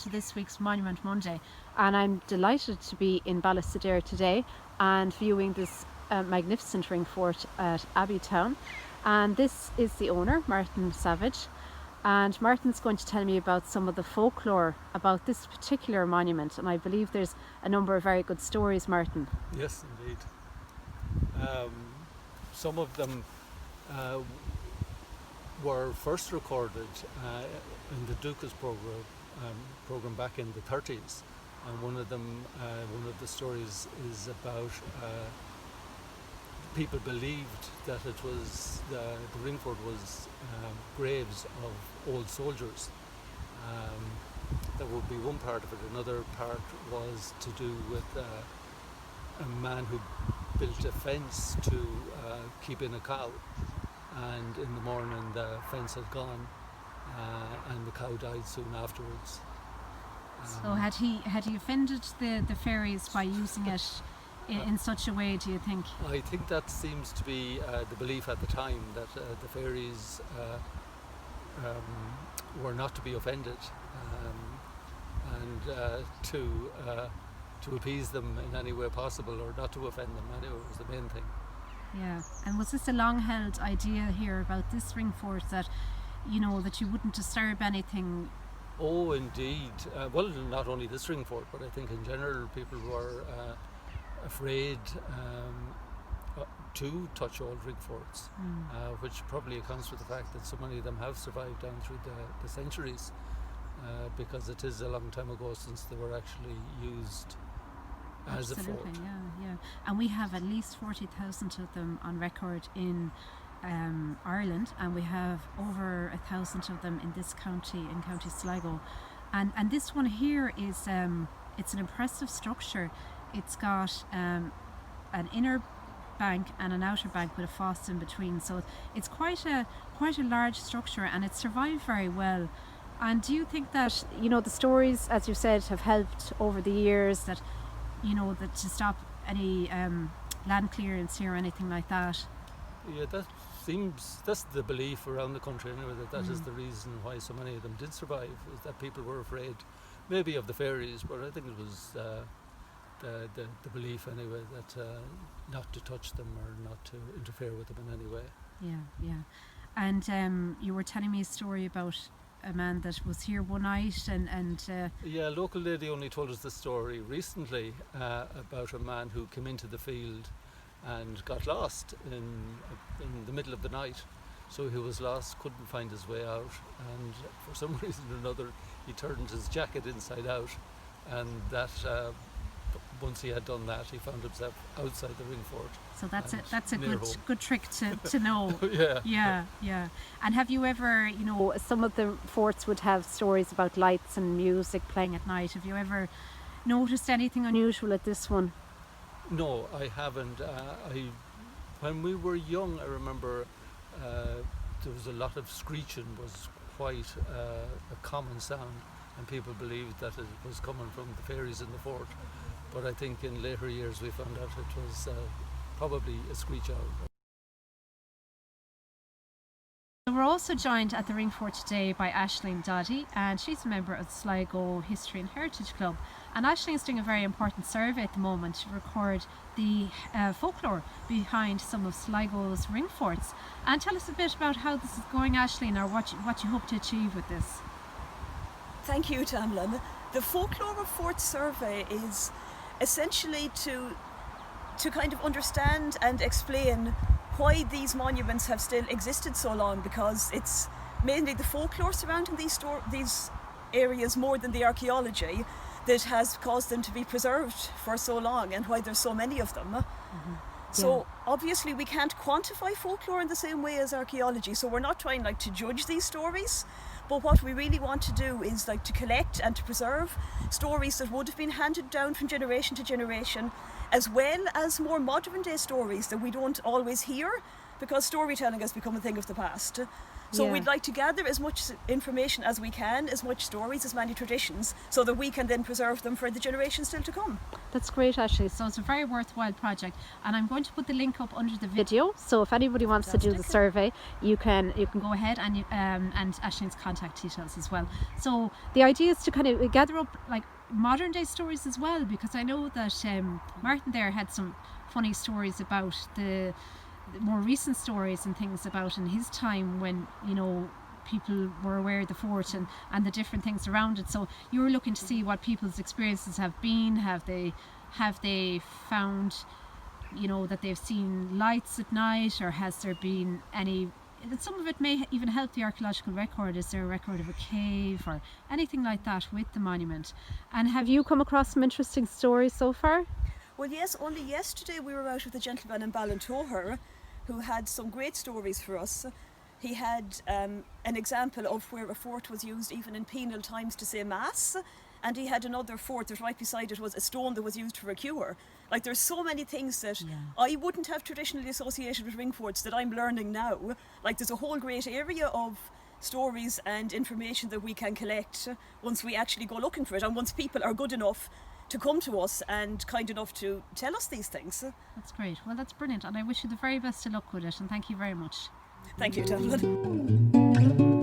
to this week's Monument Monday, and I'm delighted to be in Ballysadare today and viewing this magnificent ring fort at Abbeytown. And this is the owner, Martin Savage, and Martin's going to tell me about some of the folklore about this particular monument, and I believe there's a number of very good stories, Martin. Yes, indeed. Some of them were first recorded in the Dukas program back in the 30s, and one of the stories is about people believed that it was the Ringfort was graves of old soldiers. That would be one part of it. Another part was to do with a man who built a fence to keep in a cow, and in the morning the fence had gone and the cow died soon afterwards. So had he offended the fairies by using it in such a way, do you think? I think that seems to be the belief at the time, that the fairies were not to be offended, and to appease them in any way possible, or not to offend them anyway, was the main thing. Yeah, and was this a long-held idea here about this ring fort, that that you wouldn't disturb anything? Oh, indeed. Well, not only this ring fort, but I think in general people were afraid to touch old ring forts, which probably accounts for the fact that so many of them have survived down through the centuries, because it is a long time ago since they were actually used as a fort. Yeah. And we have at least 40,000 of them on record in Ireland, and we have over 1,000 of them in this county, in County Sligo. And this one here is it's an impressive structure. It's got an inner bank and an outer bank with a fosse in between, so it's quite a large structure, and it survived very well. And do you think that the stories, as you said, have helped over the years, that that to stop any land clearance here or anything like that? Yeah, that's the belief around the country anyway, that is the reason why so many of them did survive, is that people were afraid maybe of the fairies, but I think it was the belief anyway, that not to touch them or not to interfere with them in any way. Yeah. And you were telling me a story about a man that was here one night, and yeah, a local lady only told us the story recently about a man who came into the field and got lost in the middle of the night. So he was lost, couldn't find his way out, and for some reason or another he turned his jacket inside out, and that once he had done that, he found himself outside the ring fort. So that's a good trick to know. Yeah. And have you ever, some of the forts would have stories about lights and music playing at night. Have you ever noticed anything unusual at this one? No, I haven't. When we were young, I remember there was a lot of screeching, was quite a common sound, and people believed that it was coming from the fairies in the fort. But I think in later years we found out it was probably a screech owl. We're also joined at the ring fort today by Aisling Doddy, and she's a member of the Sligo History and Heritage Club. And Aisling is doing a very important survey at the moment to record the folklore behind some of Sligo's ring forts. And tell us a bit about how this is going, Aisling, or what you hope to achieve with this. Thank you, Tamlyn. The Folklore of Fort survey is essentially to kind of understand and explain why these monuments have still existed so long, because it's mainly the folklore surrounding these areas more than the archaeology that has caused them to be preserved for so long, and why there's so many of them. Mm-hmm. So obviously we can't quantify folklore in the same way as archaeology, so we're not trying to judge these stories, but what we really want to do is to collect and to preserve stories that would have been handed down from generation to generation, as well as more modern day stories that we don't always hear, because storytelling has become a thing of the past. So we'd like to gather as much information as we can, as much stories, as many traditions, so that we can then preserve them for the generations still to come. That's great, Ashley. So it's a very worthwhile project, and I'm going to put the link up under the video. So if anybody wants to do the survey, you can go ahead, and and Ashley's contact details as well. So the idea is to kind of gather up like modern day stories as well, because I know that Martin there had some funny stories about the more recent stories and things about in his time when, you know, people were aware of the fort and the different things around it. So you were looking to see what people's experiences have been. Have they found, you know, that they've seen lights at night, or has there been any, some of it may even help the archaeological record. Is there a record of a cave or anything like that with the monument? And have you come across some interesting stories so far? Well, yes, only yesterday we were out with a gentleman in Ballintoher who had some great stories for us. He had an example of where a fort was used even in penal times to say mass, and he had another fort that right beside it was a stone that was used for a cure. Like, there's so many things that I wouldn't have traditionally associated with ringforts that I'm learning now. Like, there's a whole great area of stories and information that we can collect once we actually go looking for it, and once people are good enough to come to us and kind enough to tell us these things. That's great. Well, that's brilliant, and I wish you the very best of luck with it, and thank you very much. Thank you, Tamlyn.